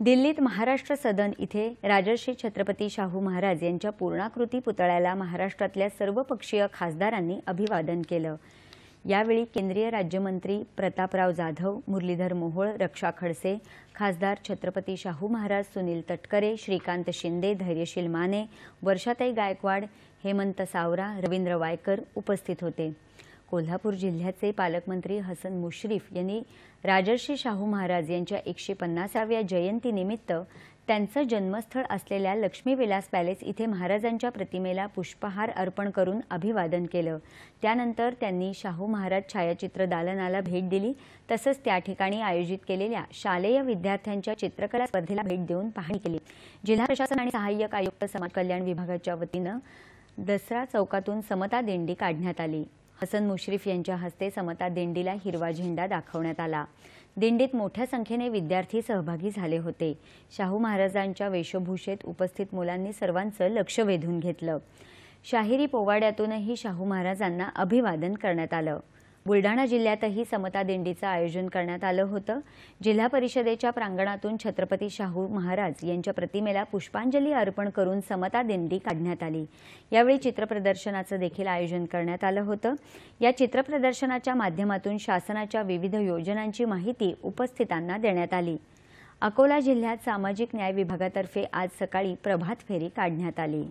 दिल्लीत महाराष्ट्र सदन इथे राजर्षी छत्रपती शाहू महाराज यांच्या पूर्णाकृती पुतळ्याला महाराष्ट्रातल्या सर्वपक्षीय खासदारांनी अभिवादन केलं। यावेळी केंद्रीय राज्यमंत्री प्रतापराव जाधव, मुरलीधर मोहोळ, रक्षा खडसे, खासदार छत्रपती शाहू महाराज सुनील तटकरे, श्रीकांत शिंदे, धैर्यशील माने, वर्षाताई गायकवाड, हेमंत सावरा, रवींद्र वायकर उपस्थित होते। कोल्हापूर जिल्ह्याचे पालकमंत्री हसन मुश्रीफ यांनी राजर्षी शाहू महाराज यांच्या 150व्या जयंतीनिमित्त त्यांचं जन्मस्थळ असलेल्या लक्ष्मी विलास पॅलेस इथे महाराजांच्या प्रतिमेला पुष्पहार अर्पण करून अभिवादन केलं। त्यानंतर त्यांनी शाहू महाराज छायाचित्र दालनाला भेट दिली, तसंच त्या ठिकाणी आयोजित केलेल्या शालेय विद्यार्थ्यांच्या चित्रकला स्पर्धेला भेट देऊन पाहणी केली। जिल्हा प्रशासन आणि सहाय्यक आयुक्त समाज कल्याण विभागाच्या वतीनं दसरा चौकातून समता दिंडी काढण्यात आली। हसन मुश्रीफ यांच्या हस्ते समता दिंडीला हिरवा झेंडा दाखवण्यात आला। दिंडीत मोठ्या संख्येने विद्यार्थी सहभागी झाले होते। शाहू महाराजांच्या वेशभूषेत उपस्थित मुलांनी सर्वांचं लक्ष वेधून घेतलं। शाहिरी पोवाड्यातूनही शाहू महाराजांना अभिवादन करण्यात आलं। बुलढाणा जिल्ह्यातही समता दिंडीचं आयोजन करण्यात आलं होतं। जिल्हा परिषदेच्या प्रांगणातून छत्रपती शाहू महाराज यांच्या प्रतिमेला पुष्पांजली अर्पण करून समता दिंडी काढण्यात आली। यावेळी चित्रप्रदर्शनाचं देखील आयोजन करण्यात आलं होतं। या चित्रप्रदर्शनाच्या माध्यमातून शासनाच्या विविध योजनांची माहिती उपस्थितांना देण्यात आली। अकोला जिल्ह्यात सामाजिक न्याय विभागातर्फे आज सकाळी प्रभात फेरी काढण्यात आली।